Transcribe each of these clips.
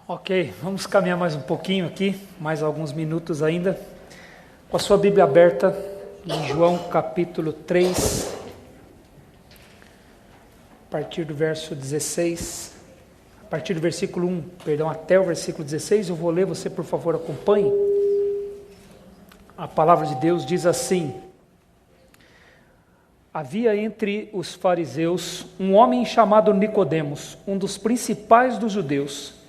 Ok, vamos caminhar mais um pouquinho aqui, mais alguns minutos ainda, com a sua Bíblia aberta em João capítulo 3, a partir do verso 16, a partir do versículo 1, até o versículo 16, eu vou ler, você por favor acompanhe. A palavra de Deus diz assim: Havia entre os fariseus um homem chamado Nicodemos, um dos principais dos judeus.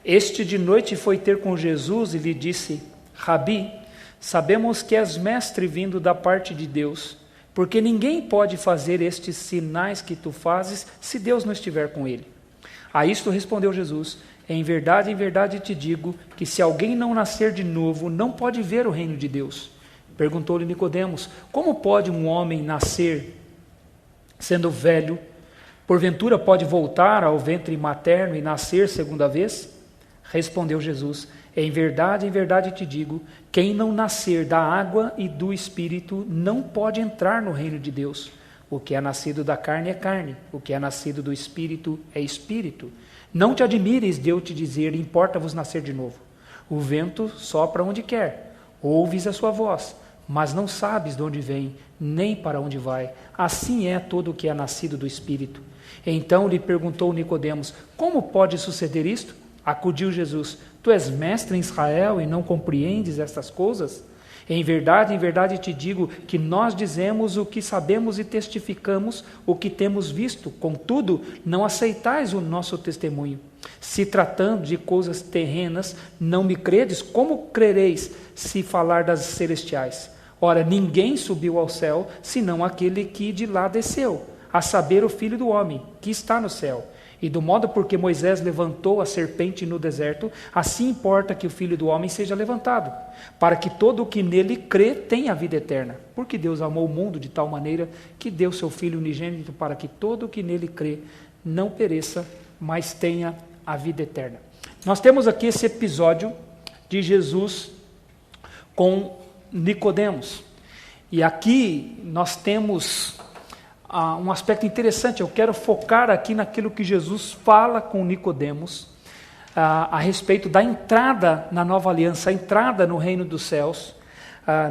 Este de noite foi ter com Jesus e lhe disse: Rabi, sabemos que és mestre vindo da parte de Deus, porque ninguém pode fazer estes sinais que tu fazes se Deus não estiver com ele. A isto respondeu Jesus: em verdade te digo que se alguém não nascer de novo, não pode ver o reino de Deus. Perguntou-lhe Nicodemos: como pode um homem nascer sendo velho? Porventura pode voltar ao ventre materno e nascer segunda vez? Respondeu Jesus: em verdade te digo, quem não nascer da água e do Espírito não pode entrar no reino de Deus. O que é nascido da carne é carne, o que é nascido do Espírito é Espírito. Não te admires de eu te dizer: importa-vos nascer de novo. O vento sopra onde quer, ouves a sua voz, mas não sabes de onde vem, nem para onde vai. Assim é todo o que é nascido do Espírito. Então lhe perguntou Nicodemos: como pode suceder isto? Acudiu Jesus: tu és mestre em Israel e não compreendes estas coisas? Em verdade te digo que nós dizemos o que sabemos e testificamos o que temos visto, contudo, não aceitais o nosso testemunho. Se tratando de coisas terrenas, não me credes, como crereis se falar das celestiais? Ora, ninguém subiu ao céu, senão aquele que de lá desceu, a saber, o Filho do Homem, que está no céu. E do modo porque Moisés levantou a serpente no deserto, assim importa que o Filho do Homem seja levantado, para que todo o que nele crê tenha a vida eterna. Porque Deus amou o mundo de tal maneira que deu seu Filho unigênito para que todo o que nele crê não pereça, mas tenha a vida eterna. Nós temos aqui esse episódio de Jesus com Nicodemos. E aqui nós temos um aspecto interessante. Eu quero focar aqui naquilo que Jesus fala com Nicodemos a respeito da entrada na nova aliança, a entrada no reino dos céus.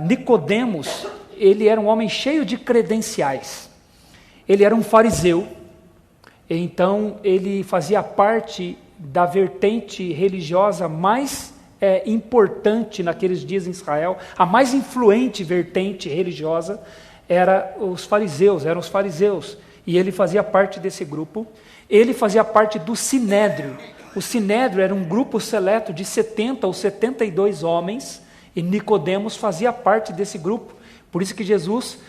Nicodemos, ele era um homem cheio de credenciais. Ele era um fariseu, então ele fazia parte da vertente religiosa mais importante naqueles dias em Israel, a mais influente vertente religiosa eram os fariseus, e ele fazia parte desse grupo. Ele fazia parte do Sinédrio. O Sinédrio era um grupo seleto de 70 ou 72 homens, e Nicodemos fazia parte desse grupo. Por isso que Jesus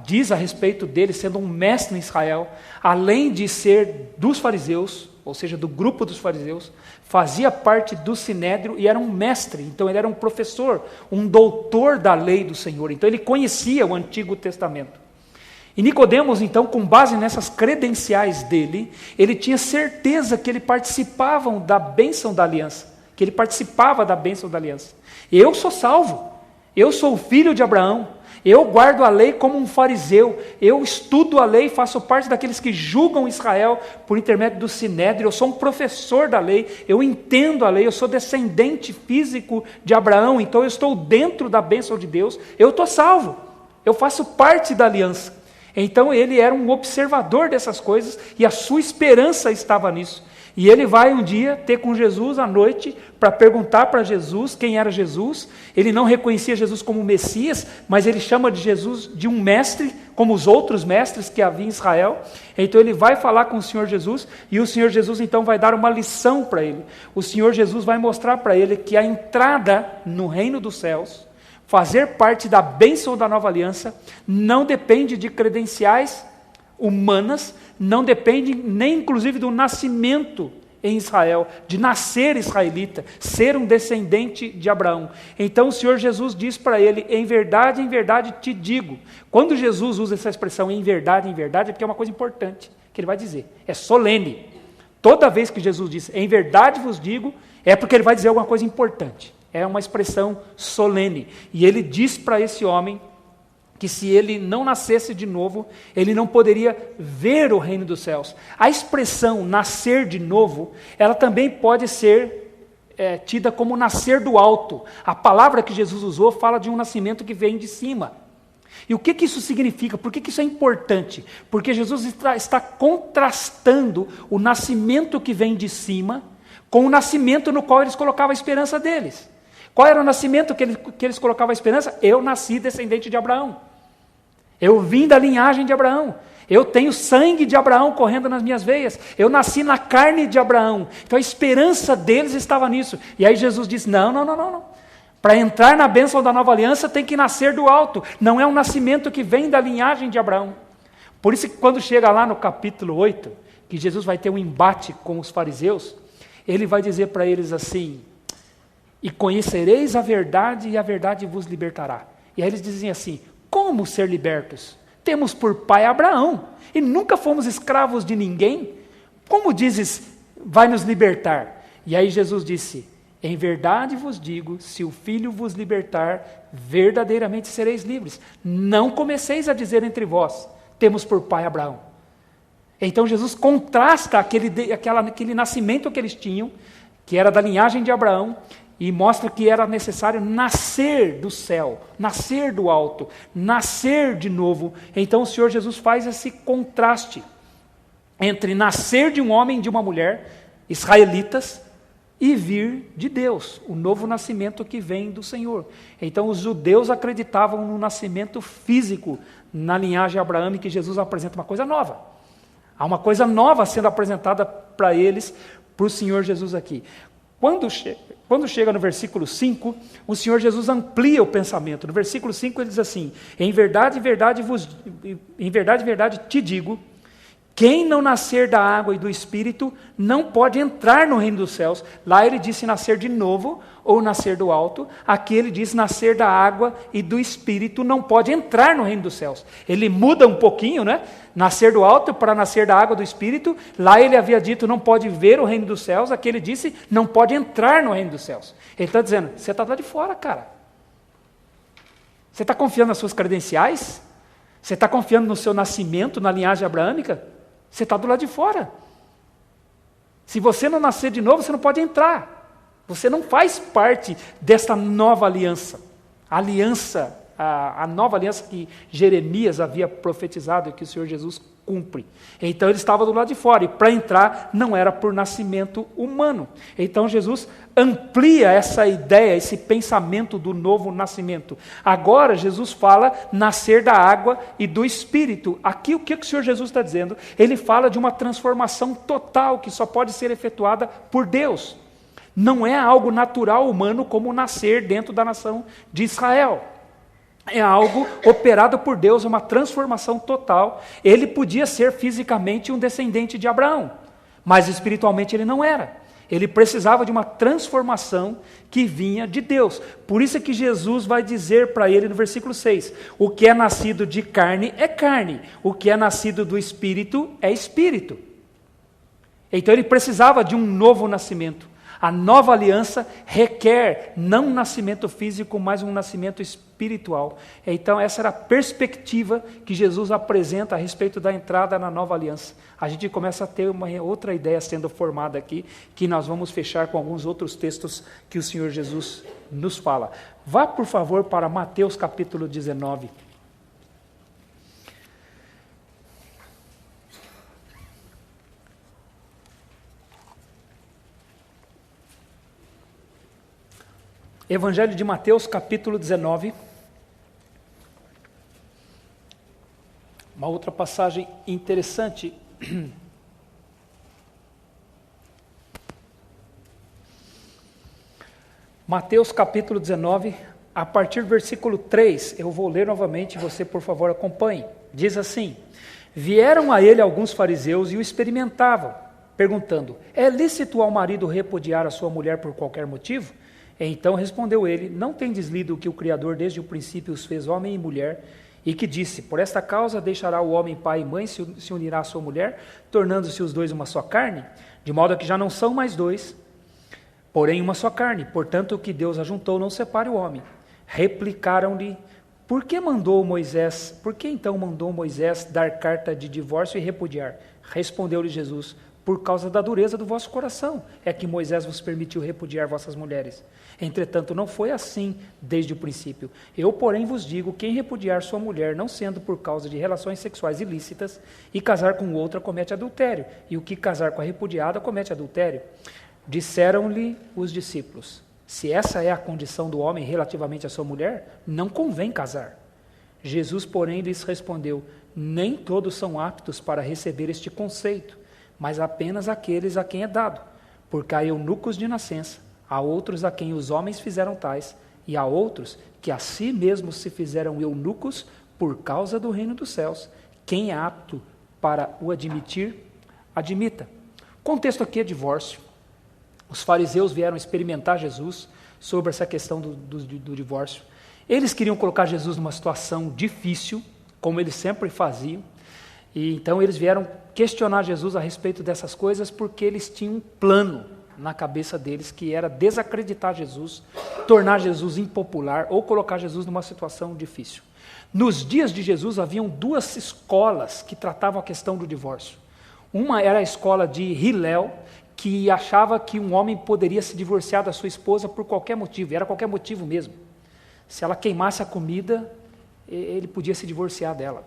diz a respeito dele, sendo um mestre em Israel, além de ser dos fariseus, ou seja, do grupo dos fariseus, fazia parte do Sinédrio e era um mestre. Então ele era um professor, um doutor da lei do Senhor. Então ele conhecia o Antigo Testamento. E Nicodemos, então, com base nessas credenciais dele, ele tinha certeza que ele participava da bênção da aliança, que ele participava da bênção da aliança. Eu sou salvo, eu sou o filho de Abraão, eu guardo a lei como um fariseu, eu estudo a lei, faço parte daqueles que julgam Israel por intermédio do Sinédrio, eu sou um professor da lei, eu entendo a lei, eu sou descendente físico de Abraão, então eu estou dentro da bênção de Deus, eu estou salvo, eu faço parte da aliança. Então ele era um observador dessas coisas e a sua esperança estava nisso. E ele vai um dia ter com Jesus à noite para perguntar para Jesus quem era Jesus. Ele não reconhecia Jesus como Messias, mas ele chama de Jesus de um mestre, como os outros mestres que havia em Israel. Então ele vai falar com o Senhor Jesus, e o Senhor Jesus então vai dar uma lição para ele. O Senhor Jesus vai mostrar para ele que a entrada no reino dos céus, fazer parte da bênção da nova aliança, não depende de credenciais humanas, não depende nem inclusive do nascimento em Israel, de nascer israelita, ser um descendente de Abraão. Então o Senhor Jesus diz para ele: em verdade te digo. Quando Jesus usa essa expressão em verdade, é porque é uma coisa importante que ele vai dizer, é solene. Toda vez que Jesus diz em verdade vos digo, é porque ele vai dizer alguma coisa importante, é uma expressão solene. E ele diz para esse homem que se ele não nascesse de novo, ele não poderia ver o reino dos céus. A expressão nascer de novo, ela também pode ser tida como nascer do alto. A palavra que Jesus usou fala de um nascimento que vem de cima. E o que isso significa? Por que isso é importante? Porque Jesus está contrastando o nascimento que vem de cima com o nascimento no qual eles colocavam a esperança deles. Qual era o nascimento que eles colocavam a esperança? Eu nasci descendente de Abraão. Eu vim da linhagem de Abraão. Eu tenho sangue de Abraão correndo nas minhas veias. Eu nasci na carne de Abraão. Então a esperança deles estava nisso. E aí Jesus disse, não. Para entrar na bênção da nova aliança tem que nascer do alto. Não é um nascimento que vem da linhagem de Abraão. Por isso que quando chega lá no capítulo 8, que Jesus vai ter um embate com os fariseus, ele vai dizer para eles assim, e conhecereis a verdade e a verdade vos libertará. E aí eles dizem assim, como ser libertos? Temos por pai Abraão, e nunca fomos escravos de ninguém. Como dizes, vai nos libertar? E aí Jesus disse, em verdade vos digo, se o Filho vos libertar, verdadeiramente sereis livres. Não comeceis a dizer entre vós, temos por pai Abraão. Então Jesus contrasta aquele nascimento que eles tinham, que era da linhagem de Abraão, e mostra que era necessário nascer do céu, nascer do alto, nascer de novo. Então o Senhor Jesus faz esse contraste entre nascer de um homem e de uma mulher, israelitas, e vir de Deus, o novo nascimento que vem do Senhor. Então os judeus acreditavam no nascimento físico na linhagem abraâmica, que Jesus apresenta uma coisa nova. Há uma coisa nova sendo apresentada para eles, para o Senhor Jesus aqui. Quando chega no versículo 5, o Senhor Jesus amplia o pensamento. No versículo 5 ele diz assim, em verdade, verdade te digo, quem não nascer da água e do Espírito não pode entrar no reino dos céus. Lá ele disse nascer de novo ou nascer do alto. Aqui ele diz nascer da água e do Espírito não pode entrar no reino dos céus. Ele muda um pouquinho, né? Nascer do alto para nascer da água do Espírito. Lá ele havia dito não pode ver o reino dos céus. Aqui ele disse não pode entrar no reino dos céus. Ele está dizendo, você está lá de fora, cara. Você está confiando nas suas credenciais? Você está confiando no seu nascimento, na linhagem abraâmica? Você está do lado de fora. Se você não nascer de novo, você não pode entrar. Você não faz parte desta nova aliança. A nova aliança que Jeremias havia profetizado e que o Senhor Jesus cumpre. Então ele estava do lado de fora, e para entrar não era por nascimento humano. Então Jesus amplia essa ideia, esse pensamento do novo nascimento. Agora Jesus fala nascer da água e do Espírito. Aqui o que o Senhor Jesus está dizendo? Ele fala de uma transformação total que só pode ser efetuada por Deus. Não é algo natural humano como nascer dentro da nação de Israel. É algo operado por Deus, uma transformação total. Ele podia ser fisicamente um descendente de Abraão, mas espiritualmente ele não era. Ele precisava de uma transformação que vinha de Deus. Por isso é que Jesus vai dizer para ele no versículo 6, o que é nascido de carne é carne, o que é nascido do Espírito é Espírito. Então ele precisava de um novo nascimento. A nova aliança requer não um nascimento físico, mas um nascimento espiritual. Então essa era a perspectiva que Jesus apresenta a respeito da entrada na nova aliança. A gente começa a ter uma outra ideia sendo formada aqui, que nós vamos fechar com alguns outros textos que o Senhor Jesus nos fala. Vá, por favor, para Mateus capítulo 19. Evangelho de Mateus, capítulo 19. Uma outra passagem interessante. Mateus, capítulo 19, a partir do versículo 3, eu vou ler novamente, você, por favor, acompanhe. Diz assim, vieram a ele alguns fariseus e o experimentavam, perguntando, é lícito ao marido repudiar a sua mulher por qualquer motivo? Então respondeu ele, não tendes lido que o Criador desde o princípio os fez homem e mulher, e que disse, por esta causa deixará o homem pai e mãe, se unirá à sua mulher, tornando-se os dois uma só carne, de modo que já não são mais dois, porém uma só carne, portanto o que Deus ajuntou não separe o homem. Replicaram-lhe, por que então mandou Moisés dar carta de divórcio e repudiar? Respondeu-lhe Jesus, por causa da dureza do vosso coração é que Moisés vos permitiu repudiar vossas mulheres. Entretanto, não foi assim desde o princípio. Eu, porém, vos digo, quem repudiar sua mulher, não sendo por causa de relações sexuais ilícitas, e casar com outra, comete adultério, e o que casar com a repudiada, comete adultério. Disseram-lhe os discípulos, se essa é a condição do homem relativamente à sua mulher, não convém casar. Jesus, porém, lhes respondeu, nem todos são aptos para receber este conceito, mas apenas aqueles a quem é dado, porque há eunucos de nascença, há outros a quem os homens fizeram tais, e há outros que a si mesmos se fizeram eunucos por causa do reino dos céus. Quem é apto para o admitir, admita. O contexto aqui é divórcio. Os fariseus vieram experimentar Jesus sobre essa questão do divórcio. Eles queriam colocar Jesus numa situação difícil, como eles sempre faziam, e então eles vieram questionar Jesus a respeito dessas coisas porque eles tinham um plano na cabeça deles que era desacreditar Jesus, tornar Jesus impopular ou colocar Jesus numa situação difícil. Nos dias de Jesus haviam duas escolas que tratavam a questão do divórcio. Uma era a escola de Hillel, que achava que um homem poderia se divorciar da sua esposa por qualquer motivo, e era qualquer motivo mesmo. Se ela queimasse a comida, ele podia se divorciar dela.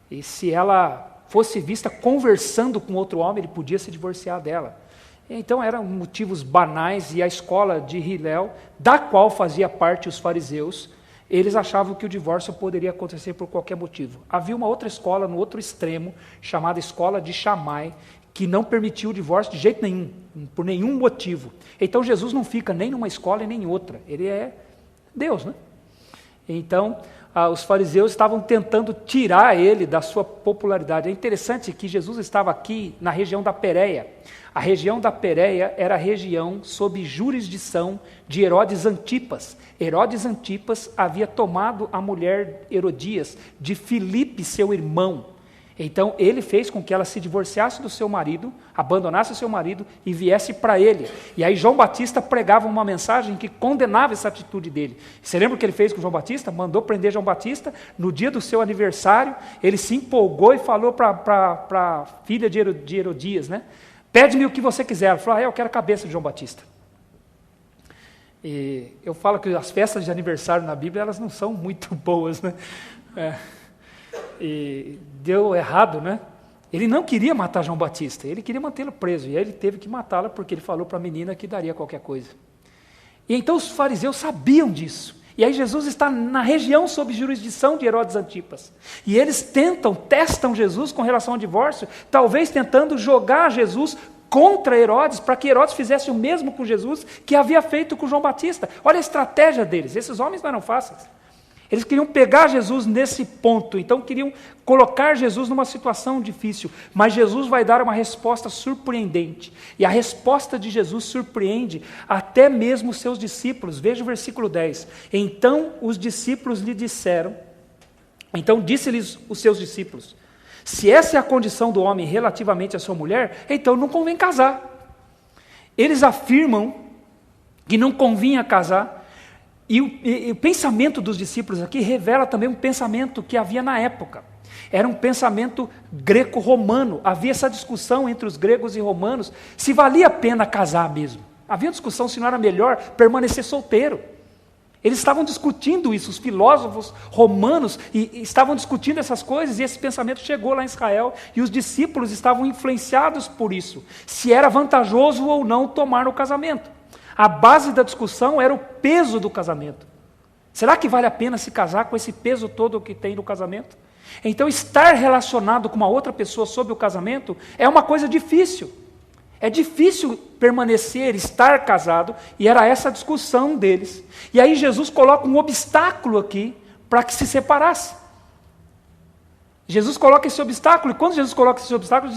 E se ela fosse vista conversando com outro homem, ele podia se divorciar dela. Então eram motivos banais, e a escola de Hillel, da qual fazia parte os fariseus, eles achavam que o divórcio poderia acontecer por qualquer motivo. Havia uma outra escola no outro extremo, chamada escola de Shammai, que não permitia o divórcio de jeito nenhum, por nenhum motivo. Então Jesus não fica nem numa escola e nem em outra, ele é Deus, né? Então, os fariseus estavam tentando tirar ele da sua popularidade. É interessante que Jesus estava aqui na região da Pérea. A região da Pérea era a região sob jurisdição de Herodes Antipas. Herodes Antipas havia tomado a mulher Herodias de Filipe, seu irmão. Então, ele fez com que ela se divorciasse do seu marido, abandonasse o seu marido e viesse para ele. E aí João Batista pregava uma mensagem que condenava essa atitude dele. Você lembra o que ele fez com João Batista? Mandou prender João Batista no dia do seu aniversário. Ele se empolgou e falou para a filha de Herodias, né? Pede-me o que você quiser. Ela falou, eu quero a cabeça de João Batista. E eu falo que as festas de aniversário na Bíblia, elas não são muito boas, né? E deu errado, né? Ele não queria matar João Batista, ele queria mantê-lo preso, e aí ele teve que matá-lo porque ele falou para a menina que daria qualquer coisa. E então os fariseus sabiam disso, e aí Jesus está na região sob jurisdição de Herodes Antipas, e eles testam Jesus com relação ao divórcio, talvez tentando jogar Jesus contra Herodes, para que Herodes fizesse o mesmo com Jesus que havia feito com João Batista. Olha a estratégia deles, esses homens não eram fáceis. Eles queriam pegar Jesus nesse ponto, então queriam colocar Jesus numa situação difícil, mas Jesus vai dar uma resposta surpreendente, e a resposta de Jesus surpreende até mesmo os seus discípulos. Veja o versículo 10, então os discípulos lhe disseram, então disse-lhes os seus discípulos, se essa é a condição do homem relativamente à sua mulher, então não convém casar. Eles afirmam que não convinha casar. E o pensamento dos discípulos aqui revela também um pensamento que havia na época. Era um pensamento greco-romano. Havia essa discussão entre os gregos e romanos se valia a pena casar mesmo. Havia discussão se não era melhor permanecer solteiro. Eles estavam discutindo isso, os filósofos romanos e estavam discutindo essas coisas, e esse pensamento chegou lá em Israel, e os discípulos estavam influenciados por isso, se era vantajoso ou não tomar o casamento. A base da discussão era o peso do casamento. Será que vale a pena se casar com esse peso todo que tem no casamento? Então, estar relacionado com uma outra pessoa sobre o casamento é uma coisa difícil. É difícil permanecer, estar casado, e era essa a discussão deles. E aí Jesus coloca um obstáculo aqui para que se separasse. Jesus coloca esse obstáculo, e quando Jesus coloca esse obstáculo,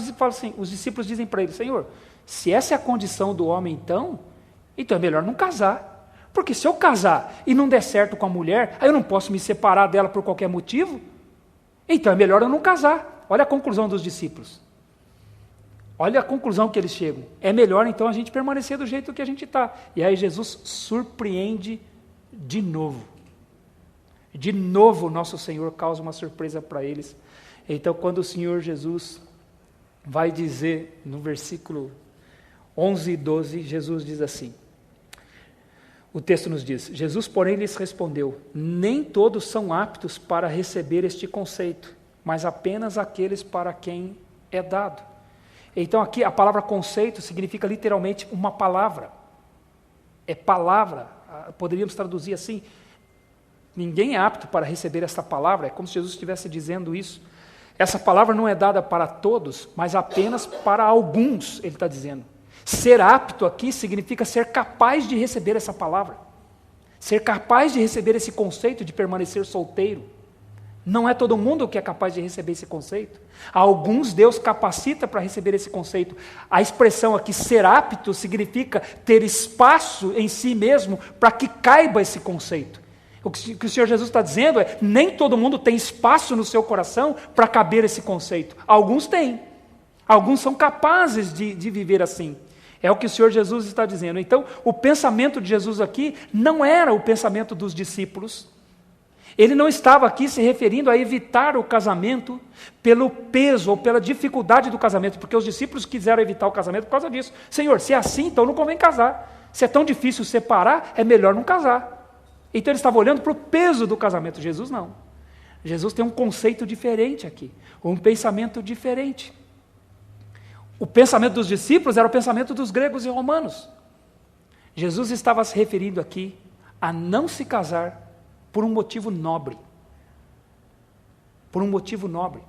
os discípulos dizem para ele, Senhor, se essa é a condição do homem então é melhor não casar. Porque se eu casar e não der certo com a mulher, aí eu não posso me separar dela por qualquer motivo. Então é melhor eu não casar. Olha a conclusão dos discípulos. Olha a conclusão que eles chegam. É melhor então a gente permanecer do jeito que a gente está. E aí Jesus surpreende de novo. De novo o nosso Senhor causa uma surpresa para eles. Então quando o Senhor Jesus vai dizer no versículo 11 e 12, Jesus diz assim, o texto nos diz, Jesus, porém, lhes respondeu, nem todos são aptos para receber este conceito, mas apenas aqueles para quem é dado. Então aqui a palavra conceito significa literalmente uma palavra. É palavra, poderíamos traduzir assim, ninguém é apto para receber esta palavra, é como se Jesus estivesse dizendo isso. Essa palavra não é dada para todos, mas apenas para alguns, ele está dizendo. Ser apto aqui significa ser capaz de receber essa palavra. Ser capaz de receber esse conceito de permanecer solteiro. Não é todo mundo que é capaz de receber esse conceito. Alguns Deus capacita para receber esse conceito. A expressão aqui, ser apto, significa ter espaço em si mesmo para que caiba esse conceito. O que o Senhor Jesus está dizendo é, nem todo mundo tem espaço no seu coração para caber esse conceito. Alguns têm. Alguns são capazes de viver assim. É o que o Senhor Jesus está dizendo. Então, o pensamento de Jesus aqui não era o pensamento dos discípulos. Ele não estava aqui se referindo a evitar o casamento pelo peso ou pela dificuldade do casamento, porque os discípulos quiseram evitar o casamento por causa disso. Senhor, se é assim, então não convém casar. Se é tão difícil separar, é melhor não casar. Então ele estava olhando para o peso do casamento. Jesus não. Jesus tem um conceito diferente aqui, um pensamento diferente. O pensamento dos discípulos era o pensamento dos gregos e romanos. Jesus estava se referindo aqui a não se casar por um motivo nobre. Por um motivo nobre.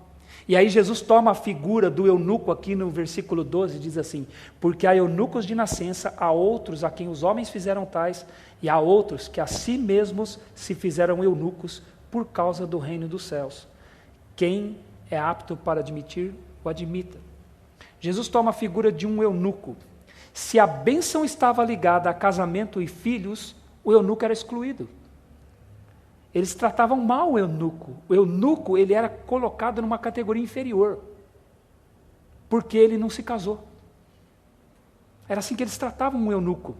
E aí Jesus toma a figura do eunuco aqui no versículo 12 e diz assim, porque há eunucos de nascença, há outros a quem os homens fizeram tais, e há outros que a si mesmos se fizeram eunucos por causa do reino dos céus. Quem é apto para admitir, o admita. Jesus toma a figura de um eunuco. Se a bênção estava ligada a casamento e filhos, o eunuco era excluído. Eles tratavam mal o eunuco. O eunuco, ele era colocado numa categoria inferior, porque ele não se casou. Era assim que eles tratavam o eunuco.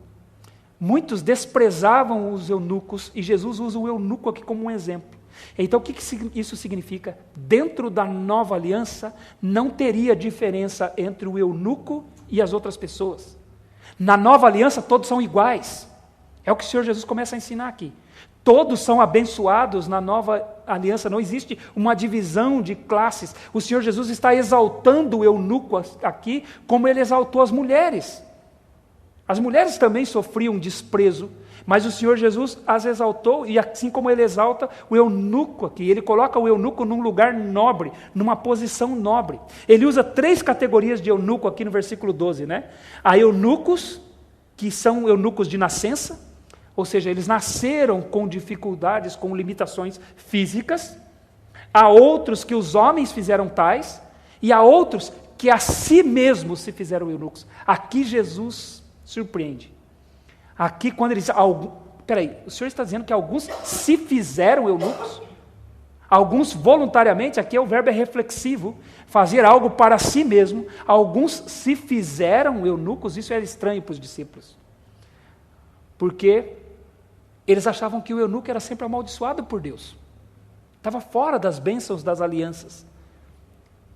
Muitos desprezavam os eunucos, e Jesus usa o eunuco aqui como um exemplo. Então, o que isso significa? Dentro da nova aliança, não teria diferença entre o eunuco e as outras pessoas. Na nova aliança, todos são iguais. É o que o Senhor Jesus começa a ensinar aqui. Todos são abençoados na nova aliança, não existe uma divisão de classes. O Senhor Jesus está exaltando o eunuco aqui, como ele exaltou as mulheres. As mulheres também sofriam desprezo, mas o Senhor Jesus as exaltou, e assim como ele exalta o eunuco aqui, ele coloca o eunuco num lugar nobre, numa posição nobre. Ele usa 3 categorias de eunuco aqui no versículo 12, né? Há eunucos, que são eunucos de nascença, ou seja, eles nasceram com dificuldades, com limitações físicas. Há outros que os homens fizeram tais, e há outros que a si mesmos se fizeram eunucos. Aqui Jesus surpreende. Aqui quando ele diz, peraí, o Senhor está dizendo que alguns se fizeram eunucos? Alguns voluntariamente, aqui o verbo é reflexivo, fazer algo para si mesmo. Alguns se fizeram eunucos, isso era estranho para os discípulos. Porque eles achavam que o eunuco era sempre amaldiçoado por Deus. Estava fora das bênçãos das alianças,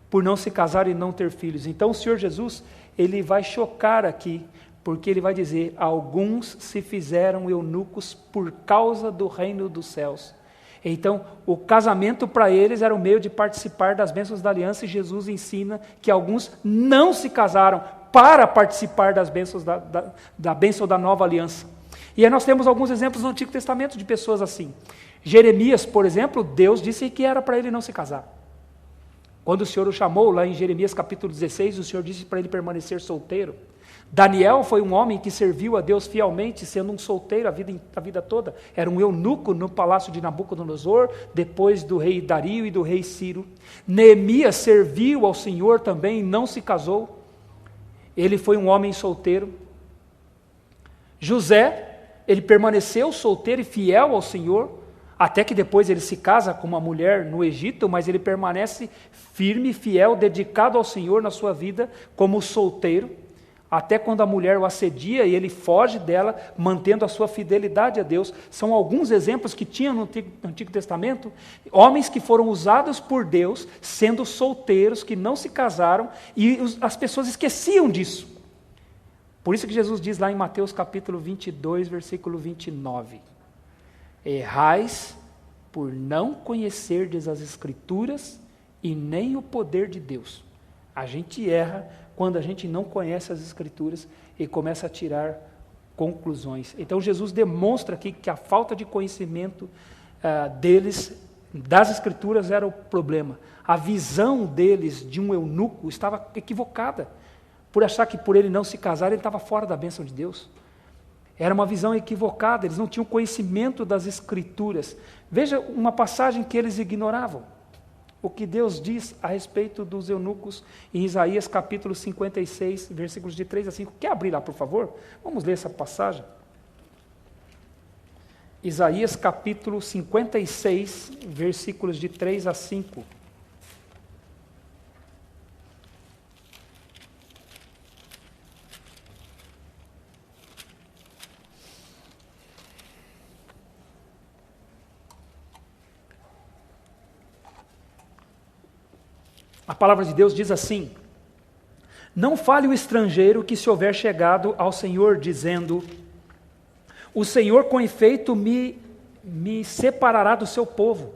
por não se casar e não ter filhos. Então o Senhor Jesus, ele vai chocar aqui, porque ele vai dizer, alguns se fizeram eunucos por causa do reino dos céus. Então, o casamento para eles era o meio de participar das bênçãos da aliança, e Jesus ensina que alguns não se casaram para participar das bênçãos da bênção da nova aliança. E aí nós temos alguns exemplos no Antigo Testamento de pessoas assim. Jeremias, por exemplo, Deus disse que era para ele não se casar. Quando o Senhor o chamou, lá em Jeremias capítulo 16, o Senhor disse para ele permanecer solteiro. Daniel foi um homem que serviu a Deus fielmente, sendo um solteiro a vida toda. Era um eunuco no palácio de Nabucodonosor, depois do rei Dario e do rei Ciro. Neemias serviu ao Senhor também, não se casou. Ele foi um homem solteiro. José, ele permaneceu solteiro e fiel ao Senhor, até que depois ele se casa com uma mulher no Egito, mas ele permanece firme, fiel, dedicado ao Senhor na sua vida como solteiro. até quando a mulher o assedia e ele foge dela, mantendo a sua fidelidade a Deus. São alguns exemplos que tinha no Antigo Testamento, homens que foram usados por Deus, sendo solteiros, que não se casaram, e as pessoas esqueciam disso. Por isso que Jesus diz lá em Mateus capítulo 22, versículo 29, errais por não conhecerdes as Escrituras e nem o poder de Deus. A gente erra quando a gente não conhece as Escrituras e começa a tirar conclusões. Então Jesus demonstra aqui que a falta de conhecimento deles, das Escrituras, era o problema. A visão deles de um eunuco estava equivocada, por achar que por ele não se casar, ele estava fora da bênção de Deus. Era uma visão equivocada, eles não tinham conhecimento das Escrituras. Veja uma passagem que eles ignoravam. O que Deus diz a respeito dos eunucos em Isaías capítulo 56, versículos de 3 a 5. Quer abrir lá, por favor? Vamos ler essa passagem. Isaías capítulo 56, versículos de 3 a 5. A palavra de Deus diz assim: não fale o estrangeiro que se houver chegado ao Senhor, dizendo, o Senhor com efeito me separará do seu povo.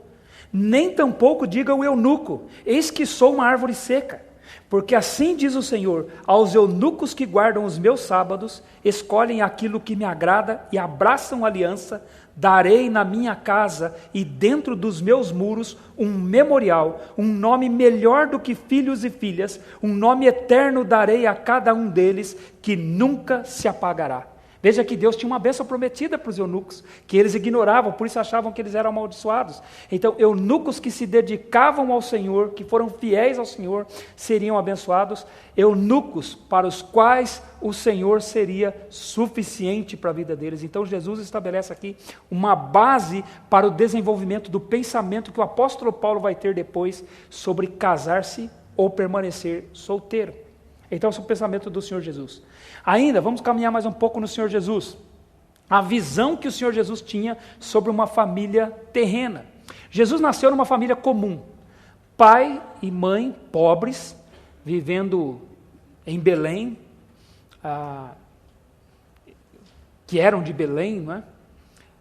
Nem tampouco diga o eunuco, eis que sou uma árvore seca. Porque assim diz o Senhor, aos eunucos que guardam os meus sábados, escolhem aquilo que me agrada e abraçam aliança, darei na minha casa e dentro dos meus muros um memorial, um nome melhor do que filhos e filhas, um nome eterno darei a cada um deles, que nunca se apagará. Veja que Deus tinha uma bênção prometida para os eunucos, que eles ignoravam, por isso achavam que eles eram amaldiçoados. Então, eunucos que se dedicavam ao Senhor, que foram fiéis ao Senhor, seriam abençoados. Eunucos para os quais o Senhor seria suficiente para a vida deles. Então, Jesus estabelece aqui uma base para o desenvolvimento do pensamento que o apóstolo Paulo vai ter depois sobre casar-se ou permanecer solteiro. Então, esse é o pensamento do Senhor Jesus. Ainda, vamos caminhar mais um pouco no Senhor Jesus. A visão que o Senhor Jesus tinha sobre uma família terrena. Jesus nasceu numa família comum. Pai e mãe pobres, vivendo em Belém, que eram de Belém, não é?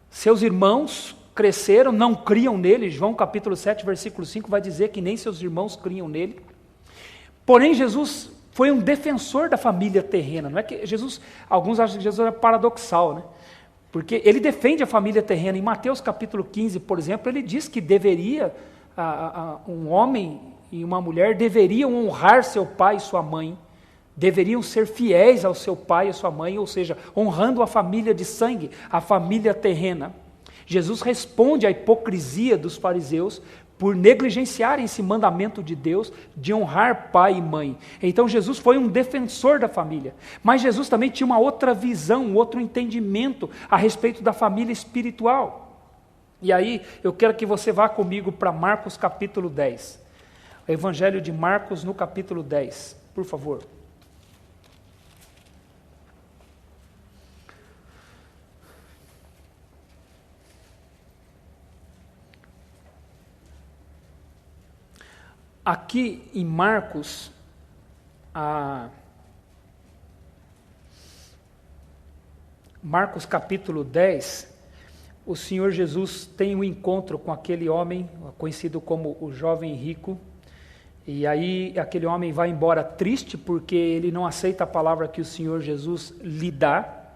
Seus irmãos cresceram, não criam nele. João capítulo 7, versículo 5 vai dizer que nem seus irmãos criam nele. Porém, Jesus foi um defensor da família terrena. Não é que Jesus, alguns acham que Jesus é paradoxal, né? Porque ele defende a família terrena. Em Mateus capítulo 15, por exemplo, ele diz que deveria, um homem e uma mulher deveriam honrar seu pai e sua mãe, deveriam ser fiéis ao seu pai e à sua mãe, ou seja, honrando a família de sangue, a família terrena. Jesus responde à hipocrisia dos fariseus por negligenciarem esse mandamento de Deus de honrar pai e mãe. Então Jesus foi um defensor da família, mas Jesus também tinha uma outra visão, um outro entendimento a respeito da família espiritual. E aí eu quero que você vá comigo para Marcos capítulo 10, o Evangelho de Marcos no capítulo 10, por favor. Aqui em Marcos, Marcos capítulo 10, o Senhor Jesus tem um encontro com aquele homem, conhecido como o jovem rico, e aí aquele homem vai embora triste porque ele não aceita a palavra que o Senhor Jesus lhe dá,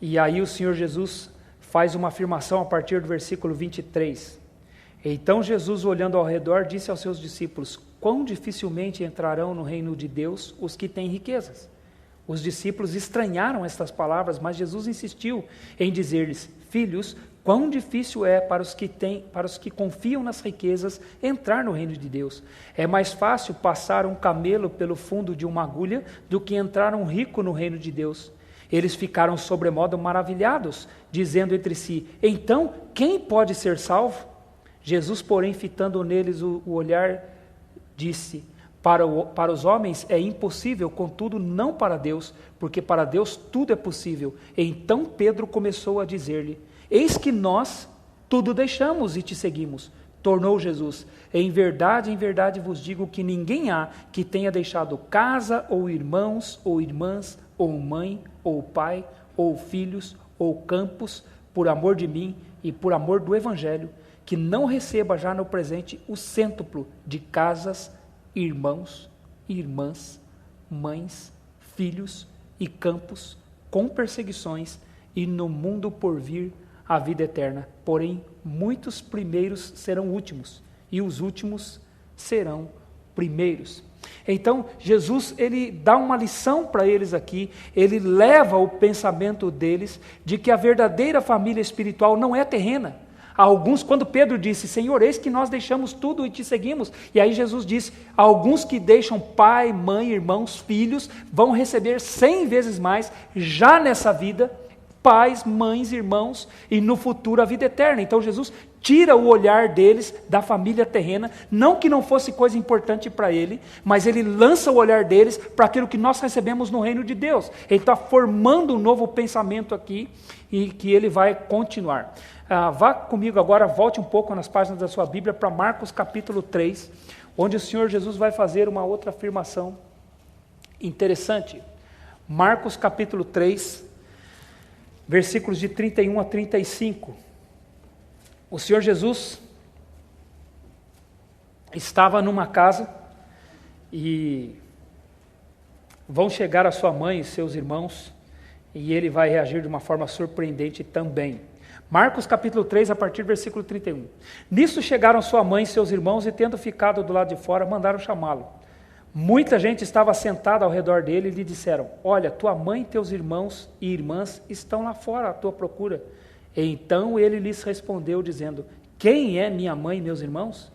e aí o Senhor Jesus faz uma afirmação a partir do versículo 23. Então Jesus, olhando ao redor, disse aos seus discípulos, quão dificilmente entrarão no reino de Deus os que têm riquezas. Os discípulos estranharam estas palavras, mas Jesus insistiu em dizer-lhes, filhos, quão difícil é para os que confiam nas riquezas entrar no reino de Deus. É mais fácil passar um camelo pelo fundo de uma agulha do que entrar um rico no reino de Deus. Eles ficaram sobremodo maravilhados, dizendo entre si, então quem pode ser salvo? Jesus, porém, fitando neles o olhar, disse, Para os homens é impossível, contudo não para Deus, porque para Deus tudo é possível. Então Pedro começou a dizer-lhe: eis que nós tudo deixamos e te seguimos. Tornou Jesus: em verdade vos digo que ninguém há que tenha deixado casa, ou irmãos, ou irmãs, ou mãe, ou pai, ou filhos, ou campos, por amor de mim e por amor do Evangelho, que não receba já no presente o cêntuplo de casas, irmãos, irmãs, mães, filhos e campos, com perseguições, e no mundo por vir a vida eterna. Porém, muitos primeiros serão últimos, e os últimos serão primeiros. Então, Jesus, ele dá uma lição para eles aqui, ele leva o pensamento deles de que a verdadeira família espiritual não é terrena. Alguns, quando Pedro disse: Senhor, eis que nós deixamos tudo e te seguimos, e aí Jesus disse: alguns que deixam pai, mãe, irmãos, filhos, vão receber 100 vezes mais, já nessa vida, pais, mães, irmãos, e no futuro a vida eterna. Então Jesus tira o olhar deles da família terrena, não que não fosse coisa importante para ele, mas ele lança o olhar deles para aquilo que nós recebemos no reino de Deus. Ele está formando um novo pensamento aqui, e que ele vai continuar. Vá comigo agora, volte um pouco nas páginas da sua Bíblia para Marcos capítulo 3, onde o Senhor Jesus vai fazer uma outra afirmação interessante. Marcos capítulo 3, versículos de 31 a 35. O Senhor Jesus estava numa casa e vão chegar a sua mãe e seus irmãos, e ele vai reagir de uma forma surpreendente também. Marcos capítulo 3, a partir do versículo 31. Nisso chegaram sua mãe e seus irmãos, e tendo ficado do lado de fora, mandaram chamá-lo. Muita gente estava sentada ao redor dele e lhe disseram: olha, tua mãe, teus irmãos e irmãs estão lá fora à tua procura. Então ele lhes respondeu, dizendo: quem é minha mãe e meus irmãos?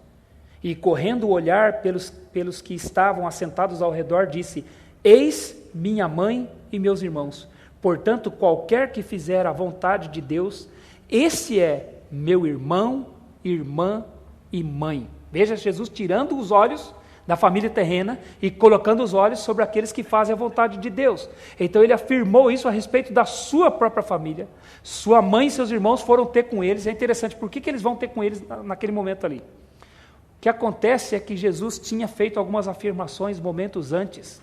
E correndo o olhar pelos que estavam assentados ao redor, disse: eis minha mãe e meus irmãos. Portanto, qualquer que fizer a vontade de Deus, esse é meu irmão, irmã e mãe. Veja Jesus tirando os olhos da família terrena e colocando os olhos sobre aqueles que fazem a vontade de Deus. Então ele afirmou isso a respeito da sua própria família. Sua mãe e seus irmãos foram ter com eles. É interessante, por que eles vão ter com eles naquele momento ali? O que acontece é que Jesus tinha feito algumas afirmações momentos antes,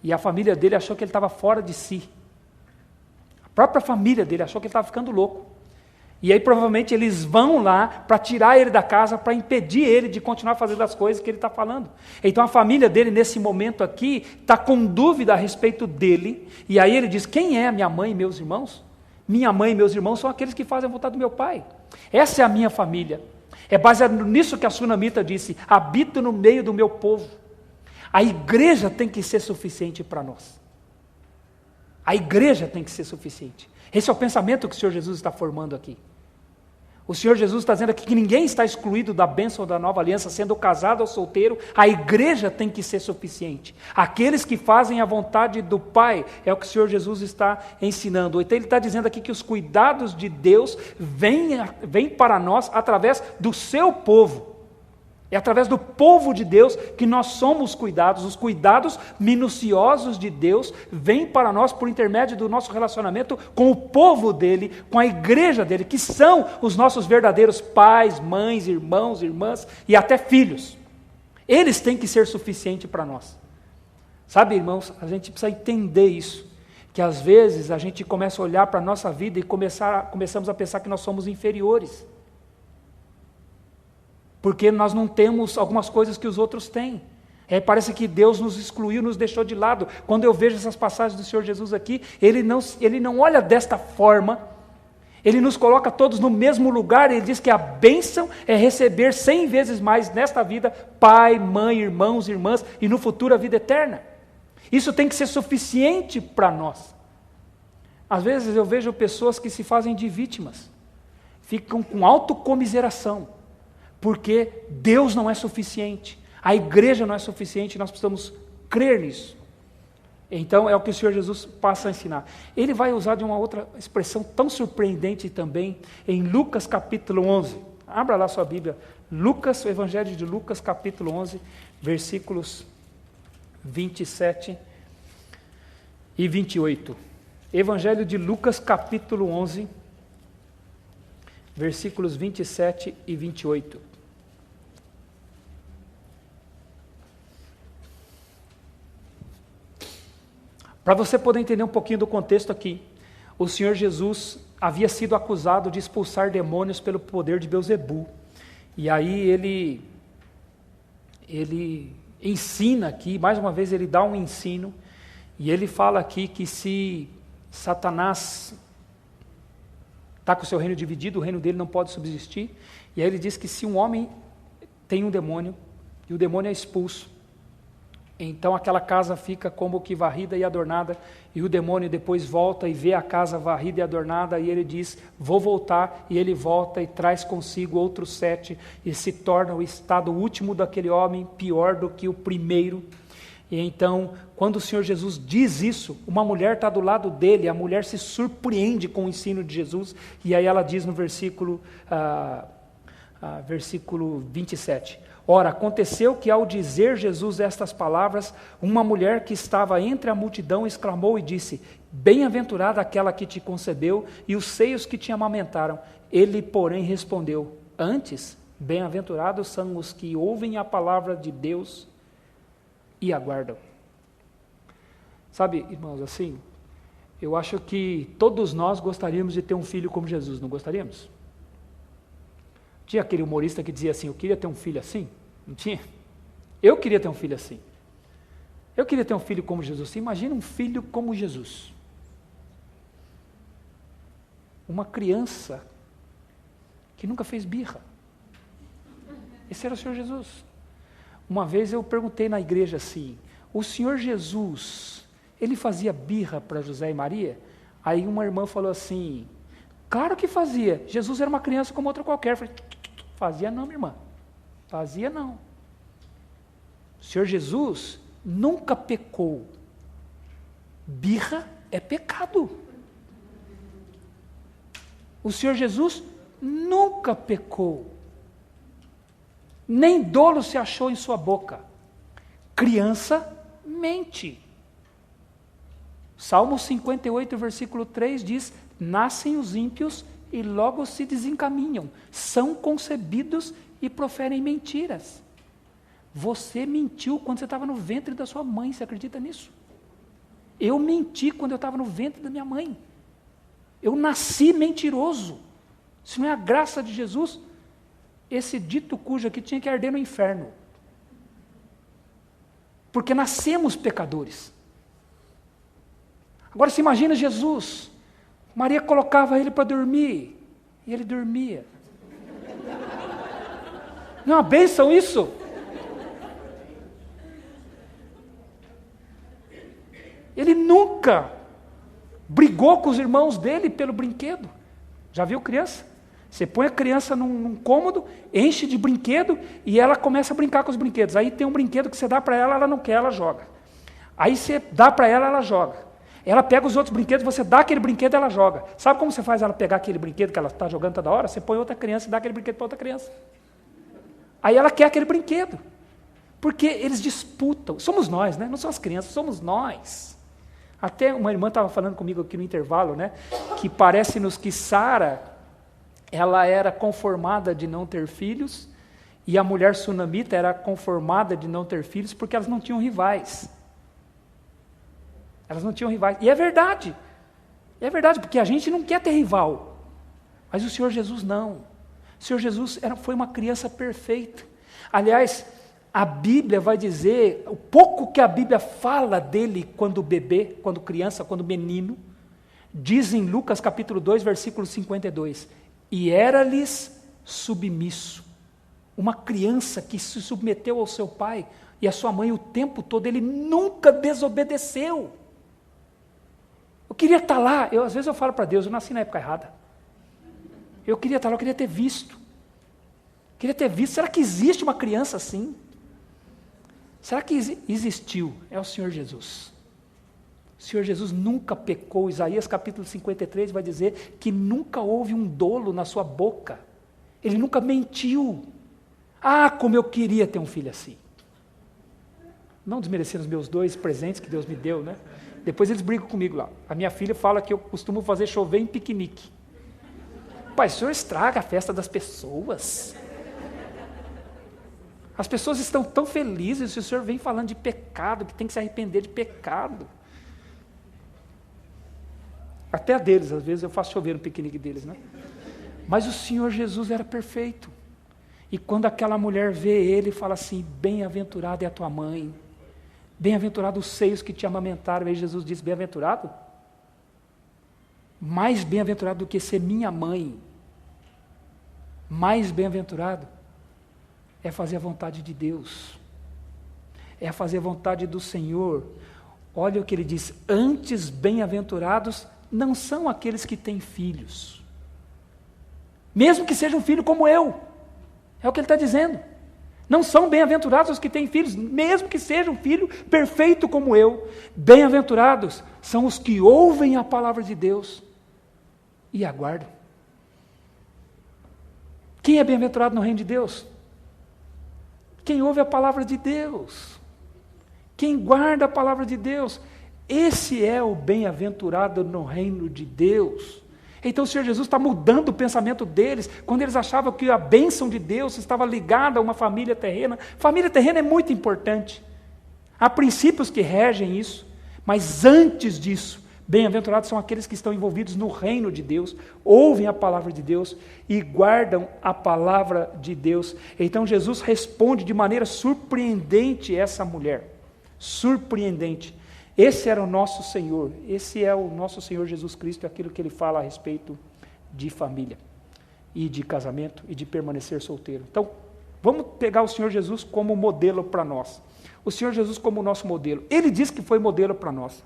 e a família dele achou que ele estava fora de si. A própria família dele achou que ele estava ficando louco. E aí provavelmente eles vão lá para tirar ele da casa, para impedir ele de continuar fazendo as coisas que ele está falando. Então a família dele nesse momento aqui está com dúvida a respeito dele, e aí ele diz: quem é minha mãe e meus irmãos? Minha mãe e meus irmãos são aqueles que fazem a vontade do meu pai. Essa é a minha família. É baseado nisso que a Sunamita disse: habito no meio do meu povo. A igreja tem que ser suficiente para nós. A igreja tem que ser suficiente. Esse é o pensamento que o Senhor Jesus está formando aqui. O Senhor Jesus está dizendo aqui que ninguém está excluído da bênção da nova aliança, sendo casado ou solteiro. A igreja tem que ser suficiente. Aqueles que fazem a vontade do Pai, é o que o Senhor Jesus está ensinando. Então ele está dizendo aqui que os cuidados de Deus vêm para nós através do seu povo. É através do povo de Deus que nós somos cuidados. Os cuidados minuciosos de Deus vêm para nós por intermédio do nosso relacionamento com o povo dele, com a igreja dele, que são os nossos verdadeiros pais, mães, irmãos, irmãs e até filhos. Eles têm que ser suficientes para nós. Sabe, irmãos, a gente precisa entender isso, que às vezes a gente começa a olhar para a nossa vida e começamos a pensar que nós somos inferiores. Porque nós não temos algumas coisas que os outros têm. Parece que Deus nos excluiu, nos deixou de lado. Quando eu vejo essas passagens do Senhor Jesus aqui, Ele não olha desta forma. Ele nos coloca todos no mesmo lugar. Ele diz que a bênção é receber 100 vezes mais nesta vida, pai, mãe, irmãos, irmãs, e no futuro a vida eterna. Isso tem que ser suficiente para nós. Às vezes eu vejo pessoas que se fazem de vítimas, ficam com autocomiseração, porque Deus não é suficiente, a igreja não é suficiente, nós precisamos crer nisso. Então é o que o Senhor Jesus passa a ensinar. Ele vai usar de uma outra expressão tão surpreendente também, em Lucas capítulo 11. Abra lá sua Bíblia, Lucas, o Evangelho de Lucas capítulo 11, versículos 27 e 28. Evangelho de Lucas, capítulo 11, versículos 27 e 28. Para você poder entender um pouquinho do contexto aqui, o Senhor Jesus havia sido acusado de expulsar demônios pelo poder de Beelzebu. E aí ele ensina aqui, mais uma vez ele dá um ensino, e ele fala aqui que se Satanás está com o seu reino dividido, o reino dele não pode subsistir. E aí ele diz que se um homem tem um demônio, e o demônio é expulso, então aquela casa fica como que varrida e adornada, e o demônio depois volta e vê a casa varrida e adornada, e ele diz, vou voltar, e ele volta e traz consigo outros 7, e se torna o estado último daquele homem pior do que o primeiro. E então, quando o Senhor Jesus diz isso, uma mulher está do lado dele, a mulher se surpreende com o ensino de Jesus, e aí ela diz no versículo 27, ora, aconteceu que ao dizer Jesus estas palavras, uma mulher que estava entre a multidão exclamou e disse, bem-aventurada aquela que te concebeu e os seios que te amamentaram. Ele, porém, respondeu, antes, bem-aventurados são os que ouvem a palavra de Deus e aguardam. Sabe, irmãos, assim, eu acho que todos nós gostaríamos de ter um filho como Jesus, não gostaríamos? Tinha aquele humorista que dizia assim, eu queria ter um filho assim? Não tinha? Eu queria ter um filho assim. Eu queria ter um filho como Jesus. Você imagina um filho como Jesus. Uma criança que nunca fez birra. Esse era o Senhor Jesus. Uma vez eu perguntei na igreja assim, o Senhor Jesus, ele fazia birra para José e Maria? Aí uma irmã falou assim, claro que fazia, Jesus era uma criança como outra qualquer. Eu falei, fazia não, minha irmã, fazia não. O Senhor Jesus nunca pecou. Birra é pecado. O Senhor Jesus nunca pecou. Nem dolo se achou em sua boca. Criança mente. Salmo 58, versículo 3 diz, nascem os ímpios e logo se desencaminham, são concebidos e proferem mentiras. Você mentiu quando você estava no ventre da sua mãe, você acredita nisso? Eu menti quando eu estava no ventre da minha mãe. Eu nasci mentiroso. Se não é a graça de Jesus, esse dito cujo aqui tinha que arder no inferno. Porque nascemos pecadores. Agora se imagina Jesus, Maria colocava ele para dormir, e ele dormia. Não é uma bênção isso? Ele nunca brigou com os irmãos dele pelo brinquedo. Já viu criança? Você põe a criança num cômodo, enche de brinquedo e ela começa a brincar com os brinquedos. Aí tem um brinquedo que você dá para ela não quer, ela joga. Aí você dá para ela joga. Ela pega os outros brinquedos, você dá aquele brinquedo, ela joga. Sabe como você faz ela pegar aquele brinquedo que ela está jogando toda hora? Você põe outra criança e dá aquele brinquedo para outra criança. Aí ela quer aquele brinquedo. Porque eles disputam. Somos nós, né? Não são as crianças, somos nós. Até uma irmã estava falando comigo aqui no intervalo, né? Que parece-nos que Sara, ela era conformada de não ter filhos, e a mulher sunamita era conformada de não ter filhos porque elas não tinham rivais. Elas não tinham rivais. E é verdade. É verdade, porque a gente não quer ter rival. Mas o Senhor Jesus não. O Senhor Jesus foi uma criança perfeita. Aliás, a Bíblia vai dizer, o pouco que a Bíblia fala dele quando bebê, quando criança, quando menino, diz em Lucas capítulo 2, versículo 52, e era-lhes submisso. Uma criança que se submeteu ao seu pai e à sua mãe o tempo todo, ele nunca desobedeceu. Eu queria estar lá, às vezes eu falo para Deus, eu nasci na época errada. Eu queria estar lá, eu queria ter visto. Será que existe uma criança assim? Será que existiu? É o Senhor Jesus. O Senhor Jesus nunca pecou. Isaías capítulo 53 vai dizer que nunca houve um dolo na sua boca. Ele nunca mentiu. Ah, como eu queria ter um filho assim. Não desmerecendo os meus 2 presentes que Deus me deu, né? Depois eles brigam comigo lá. A minha filha fala que eu costumo fazer chover em piquenique. Pai, o senhor estraga a festa das pessoas. As pessoas estão tão felizes se o senhor vem falando de pecado, que tem que se arrepender de pecado. Até a deles, às vezes eu faço chover no piquenique deles, né? Mas o Senhor Jesus era perfeito. E quando aquela mulher vê ele, fala assim, bem-aventurada é a tua mãe. Bem-aventurado os seios que te amamentaram. Aí Jesus diz, bem-aventurado? Mais bem-aventurado do que ser minha mãe. Mais bem-aventurado é fazer a vontade de Deus. É fazer a vontade do Senhor. Olha o que ele diz, antes bem-aventurados não são aqueles que têm filhos. Mesmo que seja um filho como eu. É o que ele está dizendo. Não são bem-aventurados os que têm filhos, mesmo que seja um filho perfeito como eu. Bem-aventurados são os que ouvem a palavra de Deus e aguardam. Quem é bem-aventurado no reino de Deus? Quem ouve a palavra de Deus. Quem guarda a palavra de Deus. Esse é o bem-aventurado no reino de Deus. Então o Senhor Jesus está mudando o pensamento deles, quando eles achavam que a bênção de Deus estava ligada a uma família terrena. Família terrena é muito importante. Há princípios que regem isso, mas antes disso, bem-aventurados são aqueles que estão envolvidos no reino de Deus, ouvem a palavra de Deus e guardam a palavra de Deus. Então Jesus responde de maneira surpreendente essa mulher. Surpreendente. Esse era o nosso Senhor, esse é o nosso Senhor Jesus Cristo, aquilo que ele fala a respeito de família, e de casamento, e de permanecer solteiro. Então, vamos pegar o Senhor Jesus como modelo para nós. O Senhor Jesus como nosso modelo. Ele diz que foi modelo para nós.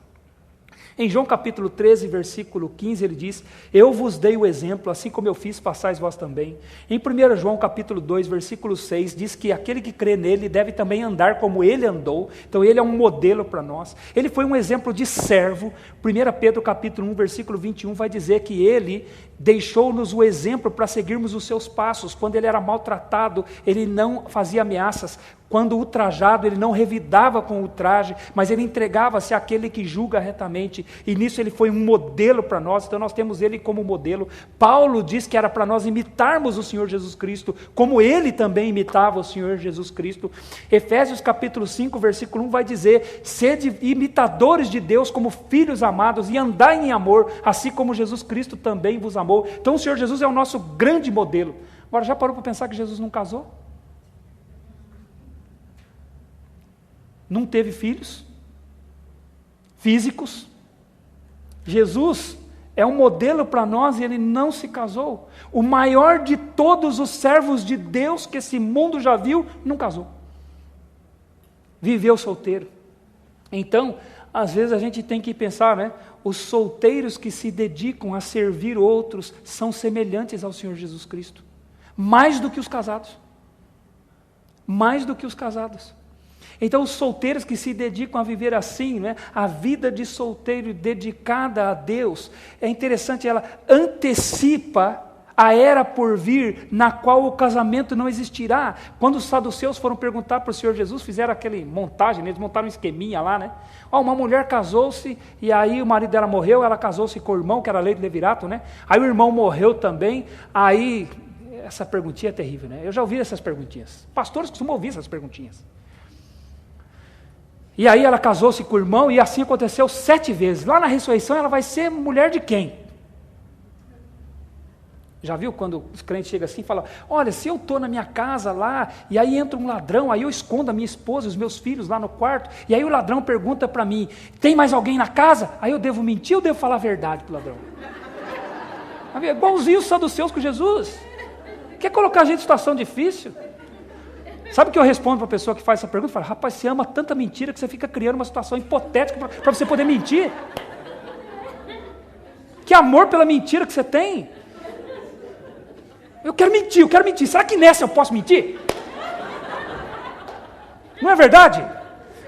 Em João capítulo 13, versículo 15, ele diz, eu vos dei o exemplo, assim como eu fiz, façais vós também. Em 1 João capítulo 2, versículo 6, diz que aquele que crê nele deve também andar como ele andou. Então ele é um modelo para nós. Ele foi um exemplo de servo. 1 Pedro capítulo 1, versículo 21 vai dizer que ele deixou-nos o exemplo para seguirmos os seus passos. Quando ele era maltratado, ele não fazia ameaças. Quando ultrajado, ele não revidava com ultraje, mas ele entregava-se àquele que julga retamente, e nisso ele foi um modelo para nós, então nós temos ele como modelo. Paulo diz que era para nós imitarmos o Senhor Jesus Cristo, como ele também imitava o Senhor Jesus Cristo. Efésios capítulo 5, versículo 1 vai dizer, sede imitadores de Deus como filhos amados, e andai em amor, assim como Jesus Cristo também vos amou. Então o Senhor Jesus é o nosso grande modelo. Agora, já parou para pensar que Jesus não casou? Não teve filhos físicos. Jesus é um modelo para nós e ele não se casou. O maior de todos os servos de Deus que esse mundo já viu, não casou. Viveu solteiro. Então, às vezes a gente tem que pensar, né? Os solteiros que se dedicam a servir outros são semelhantes ao Senhor Jesus Cristo. Mais do que os casados. Mais do que os casados. Então os solteiros que se dedicam a viver assim, né, a vida de solteiro dedicada a Deus, é interessante, ela antecipa a era por vir na qual o casamento não existirá. Quando os saduceus foram perguntar para o Senhor Jesus, fizeram aquele montagem, eles montaram um esqueminha lá, né? Uma mulher casou-se e aí o marido dela morreu, ela casou-se com o irmão, que era a lei do levirato, né? Aí o irmão morreu também, aí essa perguntinha é terrível, né? Eu já ouvi essas perguntinhas. Pastores costumam ouvir essas perguntinhas. E aí ela casou-se com o irmão e assim aconteceu 7 vezes. Lá na ressurreição ela vai ser mulher de quem? Já viu quando os crentes chegam assim e falam, olha, se eu estou na minha casa lá, e aí entra um ladrão, aí eu escondo a minha esposa, os meus filhos lá no quarto, e aí o ladrão pergunta para mim, tem mais alguém na casa? Aí eu devo mentir ou devo falar a verdade para o ladrão? É igualzinho os saduceus com Jesus. Quer colocar a gente em situação difícil? Sabe o que eu respondo para a pessoa que faz essa pergunta? Eu falo, rapaz, você ama tanta mentira que você fica criando uma situação hipotética para você poder mentir. Que amor pela mentira que você tem. Eu quero mentir. Será que nessa eu posso mentir? Não é verdade?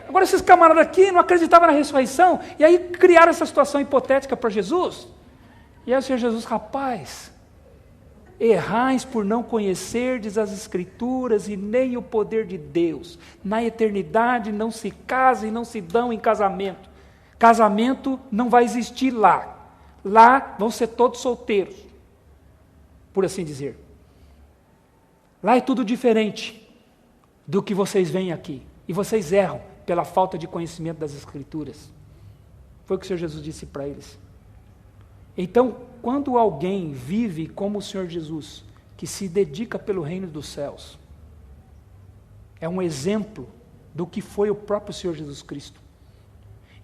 Agora esses camaradas aqui não acreditavam na ressurreição, e aí criaram essa situação hipotética para Jesus. E aí o Senhor Jesus, rapaz, errais por não conhecerdes as Escrituras e nem o poder de Deus. Na eternidade não se casam e não se dão em casamento. Casamento não vai existir lá. Lá vão ser todos solteiros, por assim dizer. Lá é tudo diferente do que vocês veem aqui. E vocês erram pela falta de conhecimento das Escrituras. Foi o que o Senhor Jesus disse para eles. Então, quando alguém vive como o Senhor Jesus, que se dedica pelo reino dos céus, é um exemplo do que foi o próprio Senhor Jesus Cristo.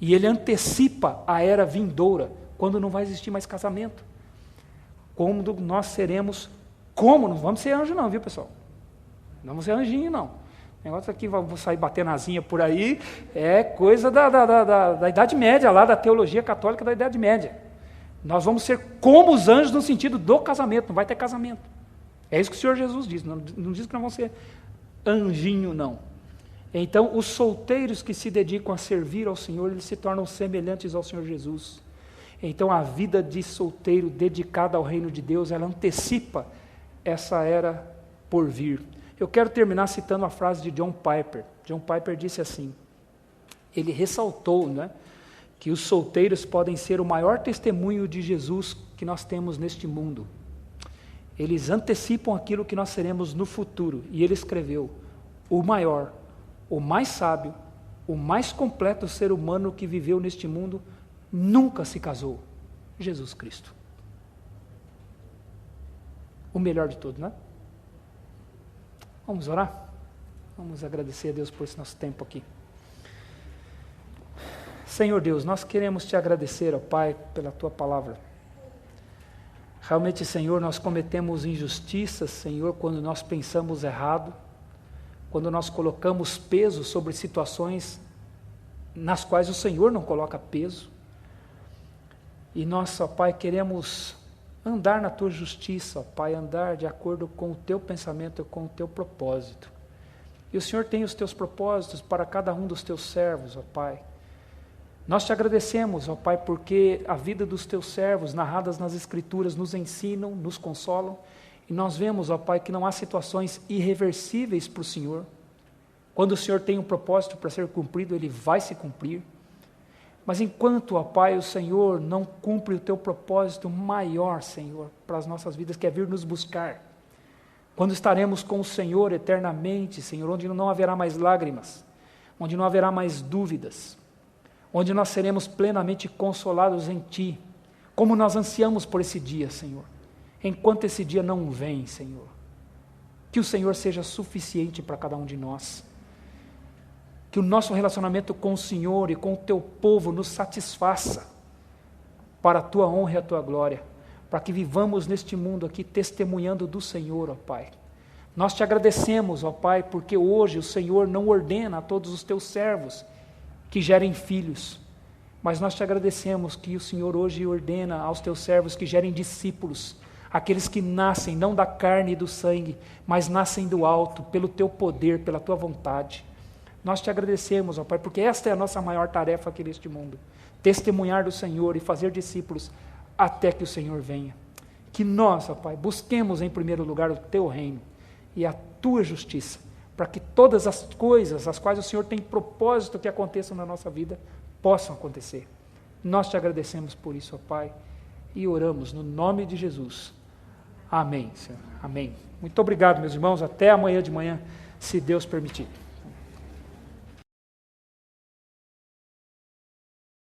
E ele antecipa a era vindoura, quando não vai existir mais casamento. Como nós seremos, não vamos ser anjo não, viu pessoal? Não vamos ser anjinho não. O negócio aqui, vou sair batendo asinha por aí, é coisa da Idade Média, lá da teologia católica da Idade Média. Nós vamos ser como os anjos no sentido do casamento, não vai ter casamento. É isso que o Senhor Jesus diz, não diz que não vão ser anjinho, não. Então, os solteiros que se dedicam a servir ao Senhor, eles se tornam semelhantes ao Senhor Jesus. Então, a vida de solteiro dedicada ao reino de Deus, ela antecipa essa era por vir. Eu quero terminar citando a frase de John Piper. John Piper disse assim, ele ressaltou, que os solteiros podem ser o maior testemunho de Jesus que nós temos neste mundo. Eles antecipam aquilo que nós seremos no futuro. E ele escreveu, o maior, o mais sábio, o mais completo ser humano que viveu neste mundo nunca se casou. Jesus Cristo. O melhor de tudo, né? Vamos orar? Vamos agradecer a Deus por esse nosso tempo aqui. Senhor Deus, nós queremos te agradecer, ó Pai, pela tua palavra. Realmente, Senhor, nós cometemos injustiças, Senhor, quando nós pensamos errado, quando nós colocamos peso sobre situações nas quais o Senhor não coloca peso. E nós, ó Pai, queremos andar na tua justiça, ó Pai, andar de acordo com o teu pensamento, com o teu propósito. E o Senhor tem os teus propósitos para cada um dos teus servos, ó Pai. Nós te agradecemos, ó Pai, porque a vida dos teus servos, narradas nas Escrituras, nos ensinam, nos consolam, e nós vemos, ó Pai, que não há situações irreversíveis para o Senhor. Quando o Senhor tem um propósito para ser cumprido, ele vai se cumprir. Mas enquanto, ó Pai, o Senhor não cumpre o teu propósito maior, Senhor, para as nossas vidas, que é vir nos buscar, quando estaremos com o Senhor eternamente, Senhor, onde não haverá mais lágrimas, onde não haverá mais dúvidas, onde nós seremos plenamente consolados em Ti, como nós ansiamos por esse dia, Senhor. Enquanto esse dia não vem, Senhor, que o Senhor seja suficiente para cada um de nós, que o nosso relacionamento com o Senhor e com o Teu povo nos satisfaça, para a Tua honra e a Tua glória, para que vivamos neste mundo aqui testemunhando do Senhor, ó Pai. Nós Te agradecemos, ó Pai, porque hoje o Senhor não ordena a todos os Teus servos que gerem filhos, mas nós te agradecemos que o Senhor hoje ordena aos teus servos que gerem discípulos, aqueles que nascem não da carne e do sangue, mas nascem do alto, pelo teu poder, pela tua vontade. Nós te agradecemos, ó Pai, porque esta é a nossa maior tarefa aqui neste mundo, testemunhar do Senhor e fazer discípulos até que o Senhor venha. Que nós, ó Pai, busquemos em primeiro lugar o teu reino e a tua justiça, para que todas as coisas as quais o Senhor tem propósito que aconteçam na nossa vida, possam acontecer. Nós te agradecemos por isso, ó Pai, e oramos no nome de Jesus. Amém, Senhor. Amém. Muito obrigado, meus irmãos. Até amanhã de manhã, se Deus permitir.